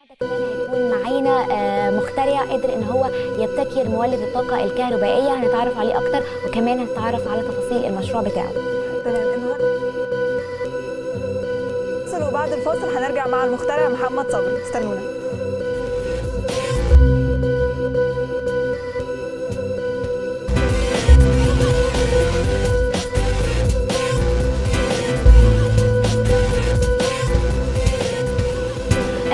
كمان هيكون معانا مخترع قدر ان هو يبتكر مولد الطاقه الكهربائيه، هنتعرف عليه اكتر وكمان هنتعرف على تفاصيل المشروع بتاعه. تمام. النهارده وبعد الفاصل هنرجع مع المخترع محمد صبري، استنونا.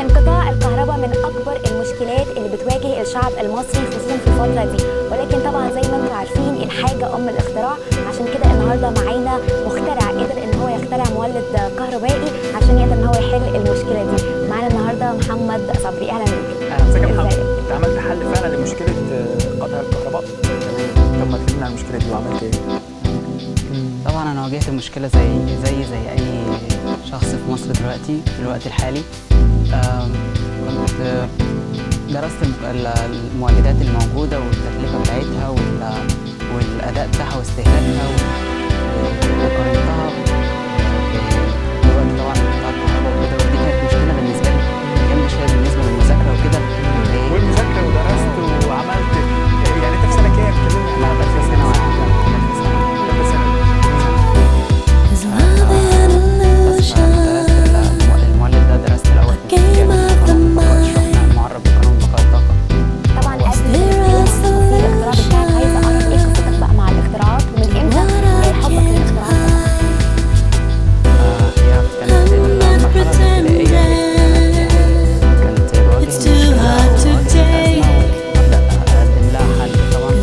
انقطاع الكهرباء من اكبر المشكلات اللي بتواجه الشعب المصري خصوصا في الفتره دي، ولكن طبعا زي ما انتم عارفين الحاجه ام الاختراع، عشان كده النهارده معانا مخترع قدر ان هو يخترع مولد كهربائي عشان يقدر ان هو يحل المشكله دي. معانا النهارده محمد صبري، اهلا بيك. اهلا وسهلا محمد. انت عملت حل فعلا لمشكله قطع الكهرباء؟ تمام. طب ما تكلمنا عن المشكله دي وعملت ايه؟ طبعا انا واجهت المشكله زي اي شخص في مصر دلوقتي في الوقت الحالي. كنت درست المولدات الموجوده والتكلفه بتاعتها والاداء بتاعها واستهلاكها وقارنتها دلوقتي طبعا بتاع الكهرباء وكده، ودي كانت مشكله بالنسبه لي جامده شويه بالنسبه للمذاكره وكده. والمذاكره ودرست وعملت يعني انت في سنه كام؟ كلمني عن في سنه واحده. المولد ده درست الاول معرب بقانون بقاء الطاقه. طبعا قبل تفاصيل الاختراع بتاعك عايزه اعرف ايه قصتك بقى مع الاختراعات ومن امتى حبك للاختراعات؟ هي كانت المرحله الابتدائيه كانت بواجه مشكله وابدا اقدم لها حل طبعا.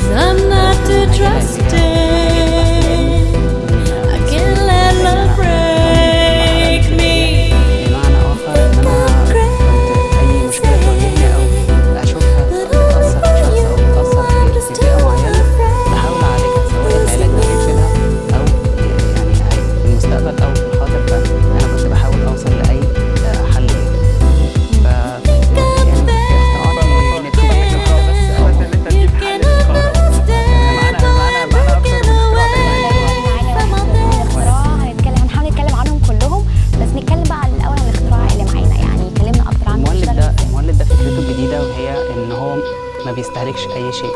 ما بيستهلكش اي شيء،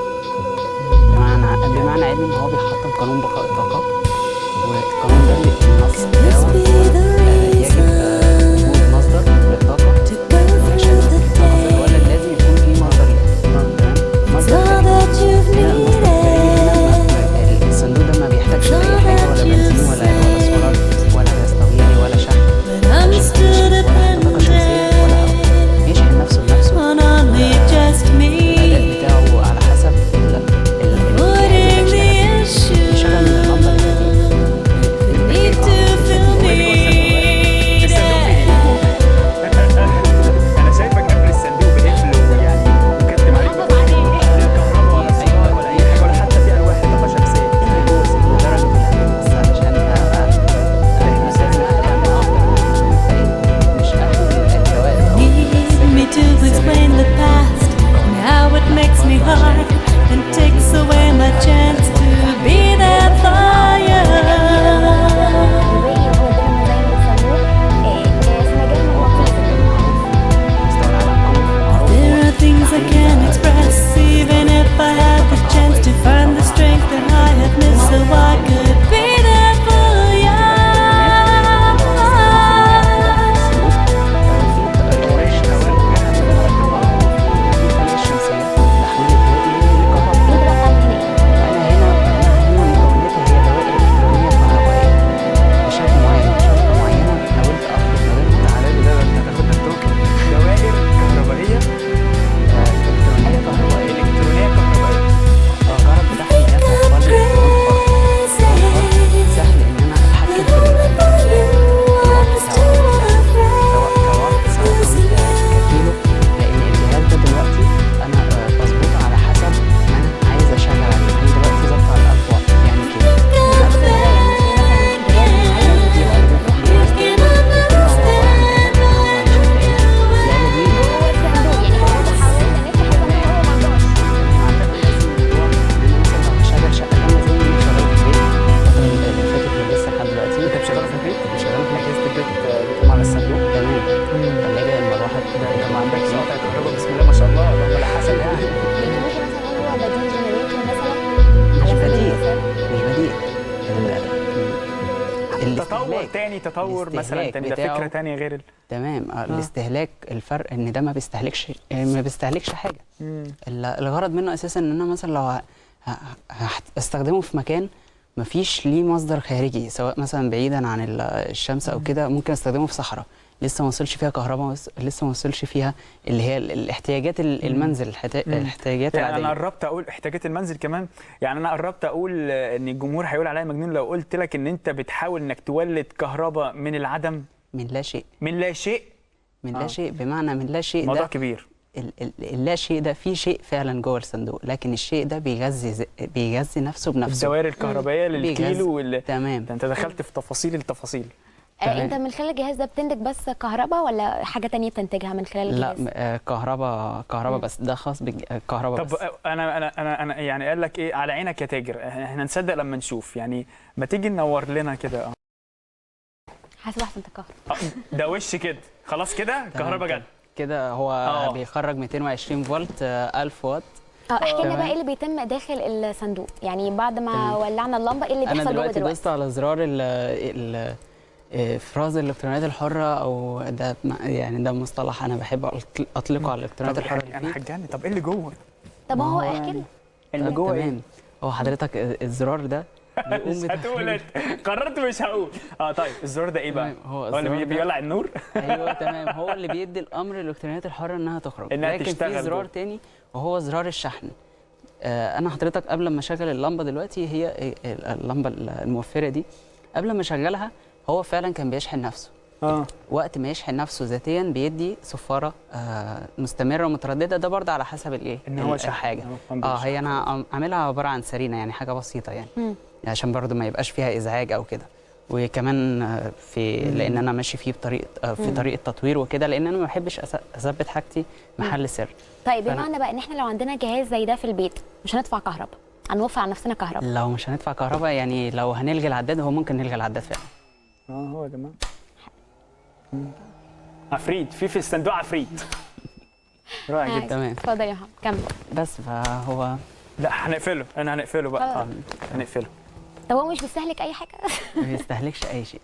بمعنى علمي ان هو بيحطم قانون بقاء الطاقه، والقانون ده النص بتاعه يجب وجود مصدر للطاقه عشان الطاقه في الولد لازم يكون في مصدر ليها. الصندوق ده ما بيحتاجش اي حاجه، ولا بنزين ولا سولار ولا غاز طبيعي ولا شحن ولا طاقه شمسيه ولا هواء، بيشحن نفسه بنفسه. قطع الكهرباء بسم الله ما شاء الله، اللهم لا حسن يعني. يعني ممكن مثلا نقول هو بديل جنريتور مثلا مش على سبيل بديل المثال. مش بديل تطور تاني، تطور مثلا الاستهلاك تاني، ده بتاعه فكره تانيه غير تمام. الاستهلاك، الفرق ان ده ما بيستهلكش حاجه. الغرض منه اساسا ان انا مثلا لو هستخدمه في مكان مفيش ليه مصدر خارجي، سواء مثلا بعيدا عن الشمس او كده، ممكن استخدمه في صحراء لسه ما وصلش فيها كهرباء، لسه ما وصلش فيها اللي هي الاحتياجات المنزل، الاحتياجات يعني العاديه. انا قربت اقول احتياجات المنزل كمان. يعني انا قربت اقول ان الجمهور هيقول عليا مجنون لو قلت لك ان انت بتحاول انك تولد كهرباء من العدم، من لا شيء. من لا شيء. من لا شيء، بمعنى من لا شيء موضوع ده كبير. اللا شيء ده في شيء فعلا جوه الصندوق، لكن الشيء ده بيغذي نفسه بنفسه. الدوائر الكهربائيه للكيلو تمام. ده انت دخلت في تفاصيل التفاصيل. انت من خلال الجهاز ده بتنتج بس كهرباء ولا حاجه تانية بتنتجها من خلال الجهاز؟ لا، كهرباء بس، ده خاص بالكهرباء بس. طب انا يعني قال لك ايه على عينك يا تاجر، احنا نصدق لما نشوف. يعني ما تيجي ننور لنا كده. حاسب احسن الكهرباء. ده وش كده خلاص كده كهرباء جت كده. هو بيخرج 220 فولت 1000 واط. احكي لنا بقى ايه اللي بيتم داخل الصندوق، يعني بعد ما ولعنا اللمبه ايه اللي بيحصل جوه دلوقتي؟ دلوقتي؟ انا دوست على زرار افراز الالكترونات الحره، او ده يعني ده مصطلح انا بحب اطلقه على الالكترونات الحره. انا حجاني. طب ايه اللي جوه؟ طب هو احكي لنا اللي جوه تمام. هو حضرتك الزرار ده مش هتقول، قررت مش هقول. طيب الزرار ده ايه بقى؟ هو اللي بيولع النور. ايوه تمام، هو اللي بيدي الامر للالكترونات الحره انها تخرج، انها لكن تشتغل. في زرار تاني وهو زرار الشحن. انا حضرتك قبل ما اشغل اللمبه دلوقتي، هي اللمبه الموفره دي، قبل ما اشغلها هو فعلا كان بيشحن نفسه. وقت ما يشحن نفسه ذاتيا بيدي صفاره مستمره ومتردده، ده برضه على حسب الايه ان هو حاجه. هي انا عاملها عباره عن سرينه، يعني حاجه بسيطه يعني عشان برضه ما يبقاش فيها ازعاج او كده. وكمان لان انا ماشي فيه في طريقه تطوير وكده، لان انا ما بحبش اثبت حاجتي محل سر. طيب بمعنى بقى ان احنا لو عندنا جهاز زي ده في البيت مش هندفع كهرباء، هنوفر على نفسنا كهرباء. لو مش هندفع كهرباء، يعني لو هنلغي العداد، هو ممكن نلغي العداد فعلا. هو يا جماعه عفريت في الصندوق عفريت. رائع جدا. تمام. اتفضل يا محمد كمل. بس فهو لا هنقفله، هنقفله بقى. هنقفله. طب هو مش بيستهلك اي حاجه؟ ما بيستهلكش اي شيء.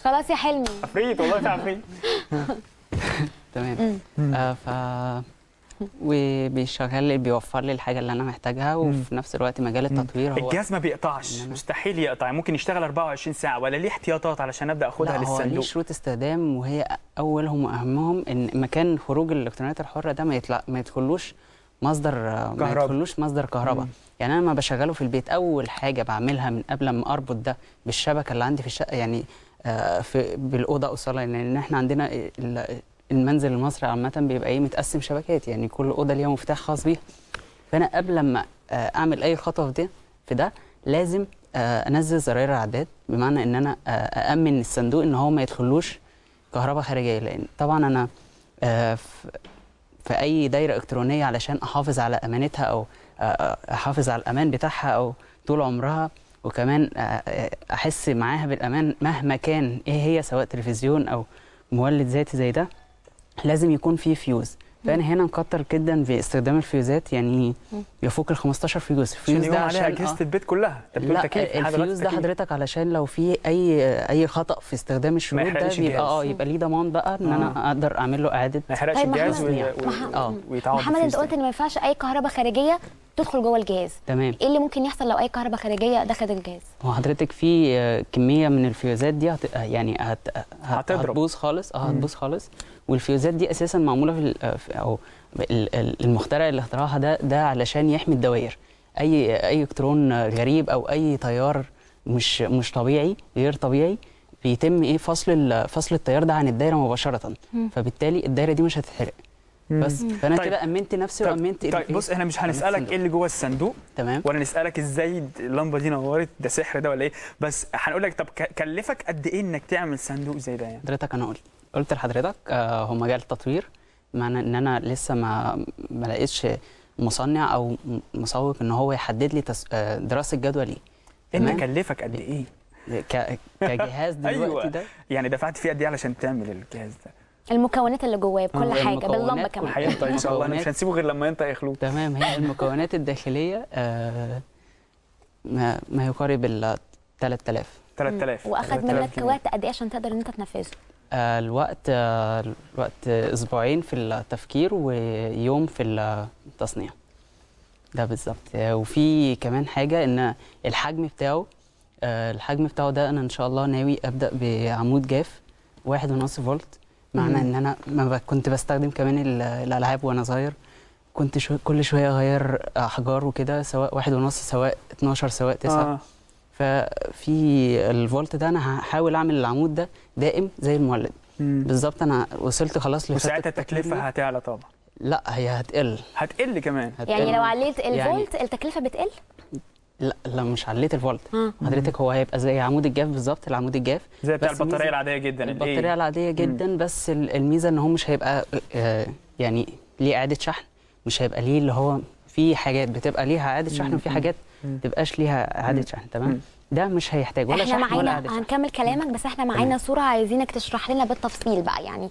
خلاص يا حلمي. عفريت والله في عفريت. تمام. وبيشغل بيوفر لي الحاجه اللي انا محتاجها، وفي نفس الوقت مجال التطوير هو الجهاز ما بيقطعش، مستحيل يقطع، ممكن يشتغل 24 ساعه، ولا ليه احتياطات علشان ابدا اخدها للصندوق؟ هو ليه شروط استخدام، وهي اولهم واهمهم ان مكان خروج الالكترونات الحره ده ما يدخلوش مصدر كهرباء. يعني انا لما بشغله في البيت، اول حاجه بعملها من قبل ما اربط ده بالشبكه اللي عندي في الشقه، يعني بالاوضه اوصلها، لان احنا عندنا المنزل المصري عامه بيبقى متقسم شبكات، يعني كل اوضه ليها مفتاح خاص بيها. فانا قبل ما اعمل اي خطوه في ده لازم انزل زراير العداد، بمعنى ان انا اامن الصندوق ان هو ما يدخلوش كهرباء خارجيه، لان طبعا انا في اي دايره الكترونيه علشان احافظ على امانتها، او احافظ على الامان بتاعها او طول عمرها، وكمان احس معاها بالامان مهما كان ايه هي، سواء تلفزيون او مولد ذاتي زي ده، لازم يكون فيه فيوز. فانا هنا نكتر جدا في استخدام الفيوزات، يعني يفوق ال 15 فيوز. الفيوز ده عليها اجهزه البيت كلها. لا، الفيوز ده حضرتك علشان لو في اي خطا في استخدام الشروط ده بيبقى يبقى ليه ضمان بقى ان انا اقدر اعمل له اعاده. ما يحرقش الجهاز ويتعوض. محمد انت قلت ان ما ينفعش اي كهرباء خارجيه تدخل جوه الجهاز. تمام. ايه اللي ممكن يحصل لو اي كهرباء خارجيه دخلت الجهاز؟ هو حضرتك في كميه من الفيوزات دي هتضرب، هتبوظ خالص. هتبوظ خالص. والفيوزات دي اساسا معموله او المخترع اللي اخترعها ده علشان يحمي الدوائر. اي الكترون غريب او اي تيار مش طبيعي، غير طبيعي، بيتم فصل التيار ده عن الدايره مباشره، فبالتالي الدايره دي مش هتتحرق. بس فانا كده امنت نفسي وامنت. طيب بص، احنا مش هنسالك ايه اللي جوه الصندوق، تمام، ولا نسالك ازاي اللمبه دي نورت، ده سحر ده ولا ايه، بس هنقول لك طب كلفك قد ايه انك تعمل صندوق زي ده؟ يعني حضرتك انا قلت لحضرتك هو مجال التطوير، معنى ان انا لسه ما لقيتش مصنع او مسوق ان هو يحدد لي دراسه جدوى ليه. انت كلفك قد ايه كجهاز دلوقتي؟ أيوة. ده يعني دفعت فيه قد ايه علشان تعمل الجهاز ده؟ المكونات اللي جواه بكل حاجه المكونات باللمبه كمان. هينطق ان شاء الله، انا مش هنسيبه غير لما ينطق يخلوه. تمام. هي المكونات الداخليه ما يقارب ال 3000. 3000. واخد منك وقت قد ايه عشان تقدر ان انت تنفذه؟ الوقت اسبوعين في التفكير ويوم في التصنيع ده بالظبط. وفي كمان حاجه ان الحجم بتاعه ده انا ان شاء الله ناوي ابدا بعمود جاف 1.5 فولت. معنى ان انا ما كنت بستخدم كمان الالعاب وانا صغير، كنت كل شويه اغير احجار وكده، سواء 1.5 سواء 12 سواء 9. ففي الفولت ده انا هحاول اعمل العمود ده دائم زي المولد بالظبط. انا وصلت خلاص وساعتها التكلفه هتعلى طبعا. لا هي هتقل كمان. يعني لو عليت الفولت التكلفه بتقل؟ لا مش عليت الفولت حضرتك، هو هيبقى زي عمود الجاف بالظبط. العمود الجاف زي بتاع البطاريه العاديه جدا. البطاريه العاديه جدا. بس الميزه ان هو مش هيبقى يعني ليه اعاده شحن، مش هيبقى ليه اللي هو في حاجات بتبقى ليها اعاده شحن وفي حاجات ما تبقاش ليها اعاده شحن. تمام. ده مش هيحتاج ولا شحن ولا اعاده شحن. هنكمل كلامك، بس احنا معانا صوره عايزينك تشرح لنا بالتفصيل بقى. يعني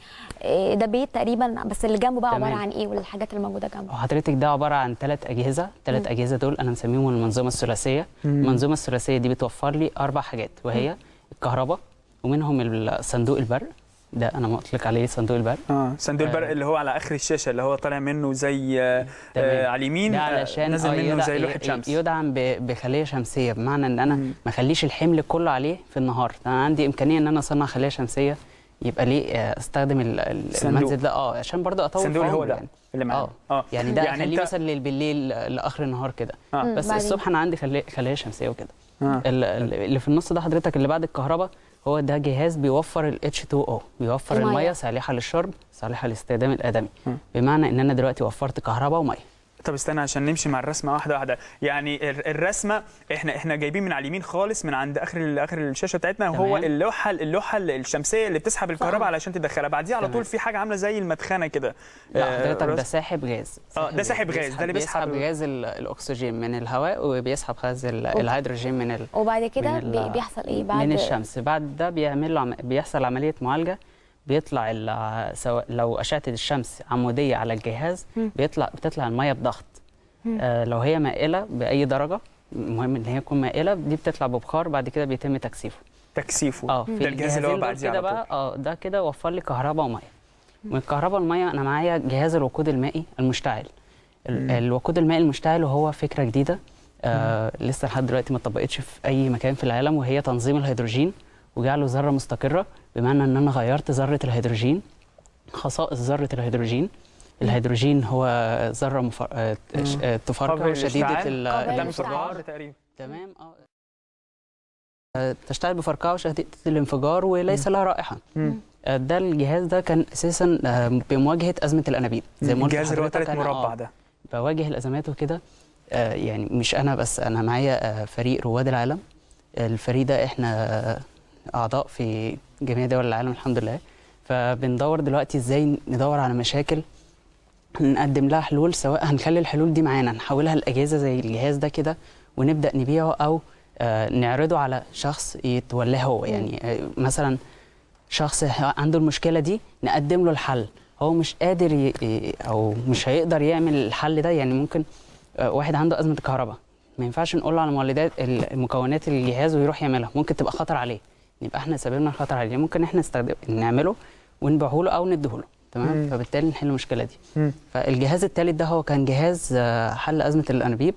ده بيت تقريبا، بس اللي جنبه بقى عباره عن ايه والحاجات اللي موجوده جنبه؟ حضرتك ده عباره عن 3 اجهزه. 3 اجهزه دول انا مسميهم المنظومه الثلاثيه. المنظومه الثلاثيه دي بتوفر لي 4 حاجات، وهي الكهرباء، ومنهم صندوق البرق. ده انا مطلق عليه صندوق البرق. صندوق البرق اللي هو على اخر الشاشه، اللي هو طالع منه زي على اليمين، ده علشان نازل منه زي لوحه شمس. يدعم بخليه شمسيه، بمعنى ان انا ما اخليش الحمل كله عليه في النهار. انا عندي امكانيه ان انا اصنع خليه شمسيه، يبقى ليه استخدم المنزل ده عشان برضه اطول الصندوق اللي هو ده اللي معانا. يعني ده يعني اخليه مثلا بالليل لاخر النهار كده. بس الصبح انا عندي خليه شمسيه وكده. اللي في النص ده حضرتك اللي بعد الكهرباء، هو ده جهاز بيوفر ال H2O، بيوفر الميه صالحه للشرب صالحه للاستخدام الادمي. بمعنى ان انا دلوقتي وفرت كهرباء وميه. طب استنى عشان نمشي مع الرسمه واحده واحده. يعني الرسمه احنا جايبين من على اليمين خالص، من عند اخر الشاشه بتاعتنا، وهو اللوحه الشمسيه اللي بتسحب الكهرباء علشان تدخلها. بعديها على طول في حاجه عامله زي المدخنه كده. لا حضرتك ده ساحب غاز. ده ساحب غاز، ده اللي بيسحب غاز الاكسجين من الهواء، وبيسحب غاز الهيدروجين من وبعد كده بيحصل ايه بعد؟ من الشمس. بعد ده بيحصل عمليه معالجه. بيطلع سواء لو اشعه الشمس عموديه على الجهاز بتطلع الميه بضغط. لو هي مائله باي درجه، المهم ان هي تكون مائله، دي بتطلع ببخار. بعد كده بيتم تكثيفه. ده الجهاز اللي هو بعديه على طول. بقى ده كده وفر لي كهرباء وميه. من الكهرباء والميه انا معايا جهاز الوقود المائي المشتعل. الوقود المائي المشتعل وهو فكره جديده لسه لحد دلوقتي ما اتطبقتش في اي مكان في العالم، وهي تنظيم الهيدروجين وجعله ذره مستقره. بمعنى ان انا غيرت ذره الهيدروجين، خصائص ذره الهيدروجين. الهيدروجين هو ذره تفرقع شديده الانفجار تقريبا. تمام. تشتعل بفرقعه شديده الانفجار وليس لها رائحه. ده الجهاز ده كان اساسا بمواجهه ازمه الانابيب، زي ما قلت الجهاز اللي هو 3 مربع ده بواجه الازمات وكده. يعني مش انا بس، انا معايا فريق رواد العالم. الفريق ده احنا اعضاء في جميع دول العالم الحمد لله. فبندور دلوقتي ازاي ندور على مشاكل نقدم لها حلول، سواء هنخلي الحلول دي معانا نحولها لاجهزه زي الجهاز ده كده ونبدا نبيعه، او نعرضه على شخص يتولاه هو. يعني مثلا شخص عنده المشكله دي نقدم له الحل، هو مش قادر او مش هيقدر يعمل الحل ده. يعني ممكن واحد عنده ازمه كهرباء، ما ينفعش نقول له على مكونات الجهاز ويروح يعملها، ممكن تبقى خطر عليه، يبقى احنا سببنا الخطر عليه. ممكن احنا نعمله ونبيعه له او نديه له. تمام. فبالتالي نحل المشكله دي. فالجهاز الثالث ده هو كان جهاز حل ازمه الانابيب.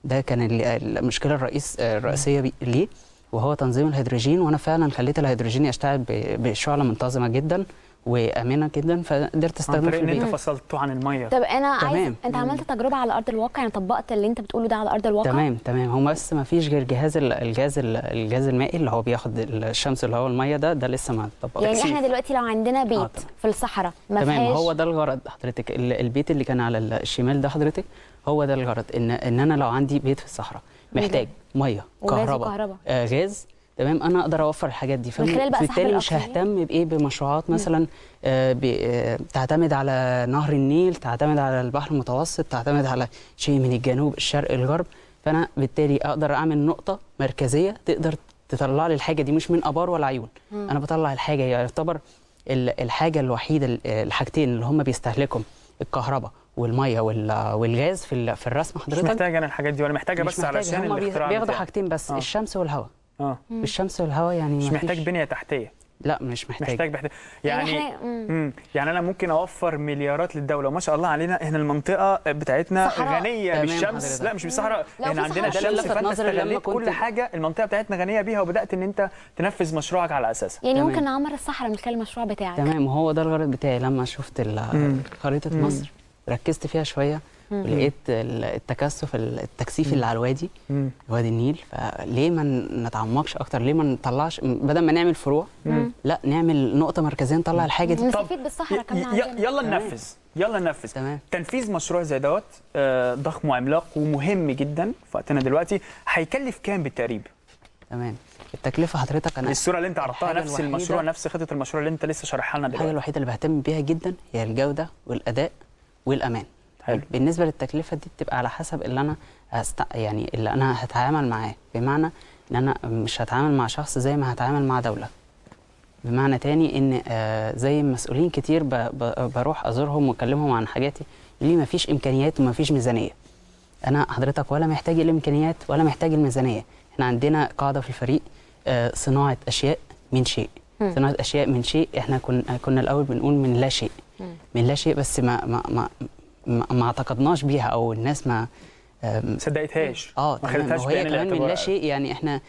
ده كان المشكله الرئيسيه ليه، وهو تنظيم الهيدروجين. وانا فعلا خليت الهيدروجين يشتغل بشعله منتظمه جدا وامنه جدا، فقدرت استخدمه في البيت. انت فصلته عن الميه. طب انا عايز، انت عملت تجربه على ارض الواقع؟ يعني طبقت اللي انت بتقوله ده على ارض الواقع؟ تمام. هو بس ما فيش غير الجهاز المائي اللي هو بياخد الشمس اللي هو الميه ده لسه ما اتطبقش. يعني احنا دلوقتي لو عندنا بيت في الصحراء ما تمام، هو ده الغرض حضرتك. البيت اللي كان على الشمال ده حضرتك، هو ده الغرض. ان انا لو عندي بيت في الصحراء محتاج ميه، كهرباء، غاز. تمام. انا اقدر اوفر الحاجات دي، فبالتالي مش ههتم بمشروعات مثلا تعتمد على نهر النيل، تعتمد على البحر المتوسط، تعتمد على شيء من الجنوب الشرق الغرب. فانا بالتالي اقدر اعمل نقطه مركزيه تقدر تطلع لي الحاجه دي، مش من ابار ولا عيون. انا بطلع الحاجه، يعتبر الحاجه الوحيده الحاجتين اللي هم بيستهلكهم الكهرباء والميه والغاز في الرسم حضرتك. مش محتاجه انا الحاجات دي ولا محتاجه بس علشان الاختراع بياخدوا حاجتين بس. الشمس والهواء. الشمس والهواء يعني مش محتاج بنيه تحتيه. لا مش محتاج يعني يعني انا ممكن اوفر مليارات للدوله وما شاء الله علينا احنا المنطقه بتاعتنا غنيه بالشمس. لا مش بالصحراء، احنا عندنا الشمس فانت استغليت كل حاجه المنطقه بتاعتنا غنيه بيها وبدات ان انت تنفذ مشروعك على اساسها. يعني ممكن نعمر الصحراء من خلال المشروع بتاعك. تمام. وهو ده الغرض بتاعي لما شفت خريطه مصر ركزت فيها شويه ولقيت التكثيف اللي على وادي النيل. فليه ما نتعمقش اكتر؟ ليه ما نطلعش بدل ما نعمل فروع لا نعمل نقطه مركزيه نطلع الحاجه دي. نستفيد بالصحراء كمان. يلا ننفذ. تمام. تنفيذ مشروع زي دوت ضخم وعملاق ومهم جدا في وقتنا دلوقتي. هيكلف كام بالتقريب؟ تمام. التكلفه حضرتك انا الصوره اللي انت عرضتها نفس المشروع نفس خطه المشروع اللي انت لسه شارحها لنا دلوقتي. الحاجه الوحيده اللي بهتم بيها جدا هي الجوده والاداء والامان. حلو. بالنسبه للتكلفه دي بتبقى على حسب اللي انا يعني اللي انا هتعامل معاه، بمعنى ان انا مش هتعامل مع شخص زي ما هتعامل مع دوله. بمعنى تاني ان زي مسؤولين كتير بروح ازورهم واكلمهم عن حاجاتي يقول لي مفيش امكانيات ومفيش ميزانيه. انا حضرتك ولا محتاج الامكانيات ولا محتاج الميزانيه. احنا عندنا قاعده في الفريق صناعه اشياء من شيء. صناعه اشياء من شيء. احنا كنا الاول بنقول من لا شيء. من لا شيء، بس ما اعتقدناش بيها او الناس ما صدقتهاش. ما خدتهاش وهي كمان من لا شيء. يعني احنا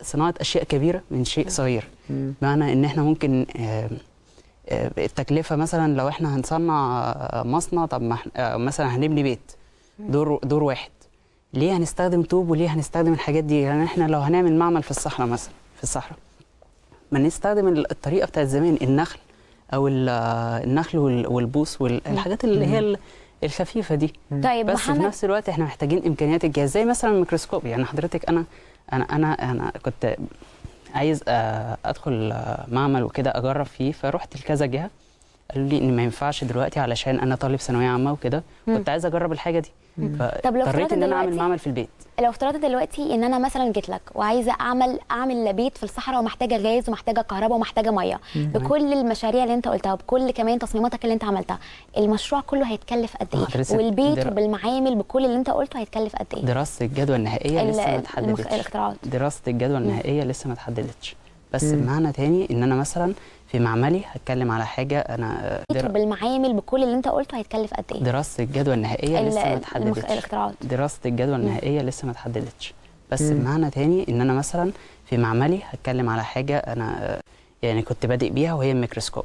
صناعه اشياء كبيره من شيء صغير. بمعنى ان احنا ممكن التكلفه مثلا لو احنا هنصنع مصنع، طب ما مثلا هنبني بيت دور واحد، ليه هنستخدم طوب وليه هنستخدم الحاجات دي؟ يعني احنا لو هنعمل معمل في الصحراء مثلا، ما نستخدم الطريقه بتاعت زمان، النخل او النخل والبوص والحاجات اللي هي الخفيفه دي. طيب بس محمد، في نفس الوقت احنا محتاجين امكانيات الجهاز زي مثلا الميكروسكوب. يعني حضرتك انا كنت عايز ادخل معمل وكده اجرب فيه، فرحت لكذا جهه قالوا لي ان ما ينفعش دلوقتي علشان انا طالب ثانويه عامه وكده، كنت عايز اجرب الحاجه دي. فاضطريت ان انا اعمل معمل في البيت. لو افترضت دلوقتي ان انا مثلا جيت لك وعايزه اعمل بيت في الصحراء ومحتاجه غاز ومحتاجه كهرباء ومحتاجه ميه، بكل المشاريع اللي انت قلتها بكل كمان تصميماتك اللي انت عملتها، المشروع كله هيتكلف قد ايه؟ والبيت بالمعامل بكل اللي انت قلته هيتكلف قد ايه؟ دراسه الجدوى النهائيه لسه ما اتحددتش. الاختراعات دراسه الجدوى النهائيه لسه ما اتحددتش. بس بمعنى تاني ان انا مثلا في معملي هتكلم على حاجه انا بالمعامل بكل اللي انت قلته هيتكلف قد ايه؟ دراسه الجدوى النهائيه لسه ما اتحددتش. الاختراعات دراسه الجدوى النهائيه لسه ما اتحددتش. بس بمعنى تاني ان انا مثلا في معملي هتكلم على حاجه انا يعني كنت بادئ بيها وهي الميكروسكوب.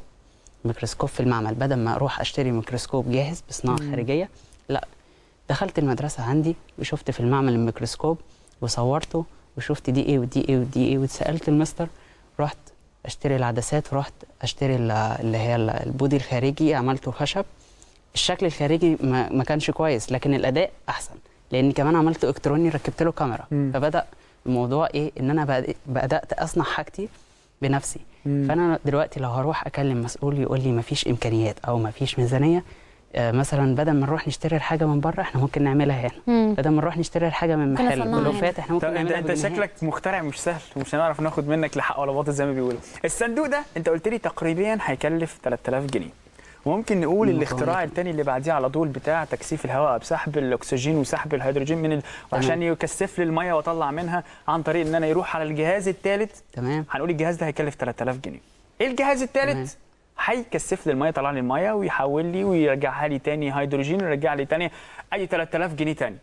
الميكروسكوب في المعمل بدل ما اروح اشتري ميكروسكوب جاهز بصناعه خارجيه، لا دخلت المدرسه عندي وشفت في المعمل الميكروسكوب وصورته وشفت دي ايه ودي ايه ودي ايه، وسالت المستر، رحت اشتري العدسات ورحت اشتري اللي هي البودي الخارجي، عملته خشب. الشكل الخارجي ما كانش كويس لكن الاداء احسن لان كمان عملته الكتروني، ركبت له كاميرا. فبدا الموضوع ايه ان انا بدات اصنع حاجتي بنفسي. فانا دلوقتي لو هروح اكلم مسؤول يقول لي ما فيش امكانيات او ما فيش ميزانيه، مثلا بدل ما نروح نشتري الحاجه من بره احنا ممكن نعملها هنا. بدل ما نروح نشتري الحاجه من محل بلوفات احنا ممكن نعملها. انت شكلك مخترع مش سهل ومش هنعرف ناخد منك لحق ولا باطل زي ما بيقولوا. الصندوق ده انت قلت لي تقريبا هيكلف 3000 جنيه. وممكن نقول الاختراع الثاني اللي بعديه على طول بتاع تكثيف الهواء بسحب الاكسجين وسحب الهيدروجين من وعشان يكثف لي الميه واطلع منها عن طريق ان انا يروح على الجهاز الثالث. تمام. هنقول الجهاز ده هيكلف 3000 جنيه. ايه الجهاز الثالث؟ هيكثف لي الميه، يطلع لي الميه ويحول لي ويرجعها لي تاني هيدروجين ويرجع لي تاني اي 3000 جنيه تاني.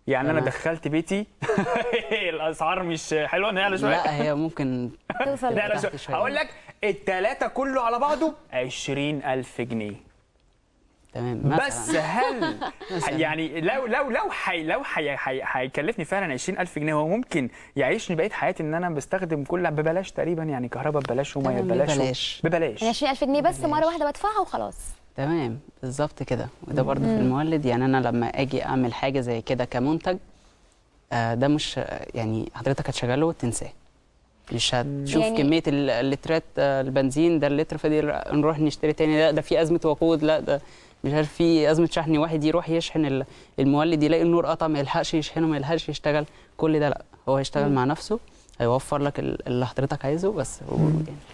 يعني انا دخلت بيتي الاسعار مش حلوه نعلى شويه. لا هي ممكن توصل نعلى شويه. هقول لك الثلاثه كله على بعضه 20000 جنيه. تمام. بس هل يعني لو هيكلفني فعلا 20000 جنيه هو ممكن يعيشني بقيه حياتي ان انا بستخدم كل ببلاش تقريبا، يعني كهرباء ببلاش وميه ببلاش ببلاش 20000 جنيه بس مره واحده بدفعها وخلاص. تمام بالظبط كده. وده برضه في المولد. يعني انا لما اجي اعمل حاجه زي كده كمنتج ده مش يعني حضرتك هتشغله وتنساه، مش هتشوف يعني كميه اللترات البنزين ده اللتر فدي نروح نشتري تاني، لا ده في ازمه وقود، لا ده مش عارف في ازمه شحن، واحد يروح يشحن المولد يلاقي النور قطع ما يلحقش يشحنه ما يلحقش يشتغل. كل ده لا، هو هيشتغل مع نفسه هيوفر لك اللي حضرتك عايزه بس.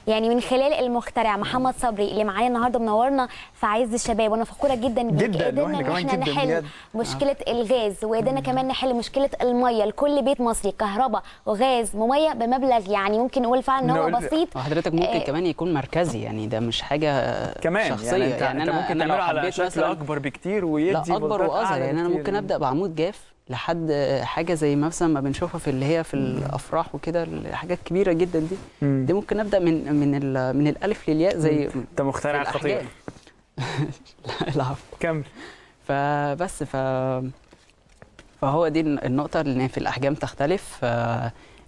يعني من خلال المخترع محمد صبري اللي معانا النهارده منورنا في عز الشباب، وانا فخوره جدا بيك. جدا، قدرنا ان احنا نحل مشكله الغاز، وقدرنا كمان نحل مشكله الميه لكل بيت مصري، كهرباء وغاز وميه بمبلغ يعني ممكن نقول فعلا ان هو بسيط. وحضرتك ممكن كمان يكون مركزي، يعني ده مش حاجه كمان شخصيه. يعني انت ممكن تعمله على شكل اكبر بكتير ويدي لا اكبر واصغر. يعني انا ممكن ابدا بعمود جاف لحد حاجه زي مثلا ما بنشوفها في اللي هي في الافراح وكده، حاجات كبيره جدا دي. دي ممكن ابدا من الالف للياء زي انت مخترع خطير. لا كمل. فبس فهو دي النقطه، اللي في الاحجام تختلف.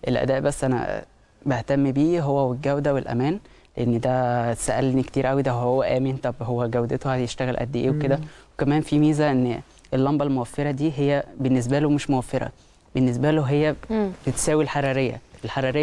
الاداء بس انا بهتم بيه هو والجوده والامان، لان ده سالني كتير قوي، ده هو امن؟ طب هو جودته هيشتغل قد ايه وكده. وكمان في ميزه ان اللمبه الموفره دي هي بالنسبه له مش موفره، بالنسبه له هي بتساوي الحراريه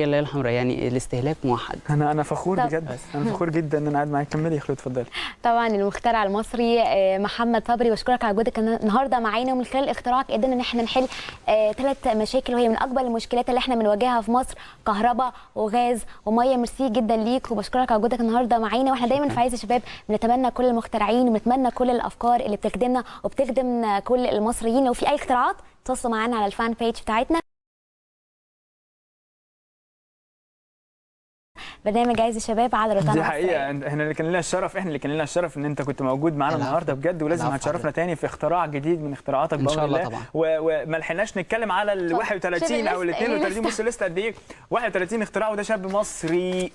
اللي هي الحمراء، يعني الاستهلاك موحد. انا فخور بجد، انا فخور جدا ان انا قاعد معاك. كملي يا خلود، اتفضلي. طبعا المخترع المصري محمد صبري، بشكرك على وجودك النهارده معانا، ومن خلال اختراعك قدرنا ان احنا نحل 3 مشاكل، وهي من اكبر المشكلات اللي احنا بنواجهها في مصر، كهرباء وغاز وميه. ميرسي جدا ليك، وبشكرك على وجودك النهارده معانا. واحنا دايما في عز الشباب بنتمنى كل المخترعين، وبنتمنى كل الافكار اللي بتخدمنا وبتخدم كل المصريين. لو في اي اختراعات تواصلوا معانا على الفان بيج بتاعتنا. برنامج عايز الشباب على روتانا. دي حقيقه، احنا اللي كان لنا الشرف، ان انت كنت موجود معانا النهارده بجد، ولازم هتشرفنا تاني في اختراع جديد من اختراعاتك ان شاء الله طبعا. وما لحقناش نتكلم على ال 31 او ال 32. بص الليسته قد ايه، 31 اختراع. وده شاب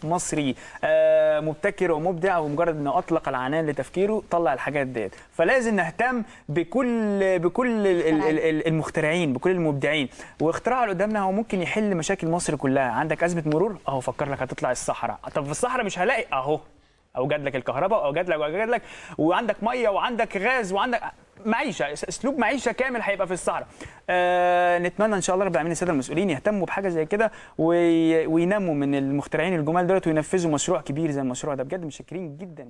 مصري مبتكر ومبدع، ومجرد انه اطلق العنان لتفكيره طلع الحاجات ديت. فلازم نهتم بكل المخترعين، بكل المبدعين. واختراعه اللي قدامنا هو ممكن يحل مشاكل مصر كلها. عندك ازمه مرور، اهو فكر لك هتطلع الصحراء، طب في الصحراء مش هلاقي، اهو اوجد لك الكهرباء، اوجد لك وعندك ميه وعندك غاز وعندك معيشه، اسلوب معيشه كامل هيبقى في الصحراء. نتمنى ان شاء الله رب العالمين الساده المسؤولين يهتموا بحاجه زي كده، وينموا من المخترعين الجمال دولت، وينفذوا مشروع كبير زي المشروع ده. بجد متشكرين جدا.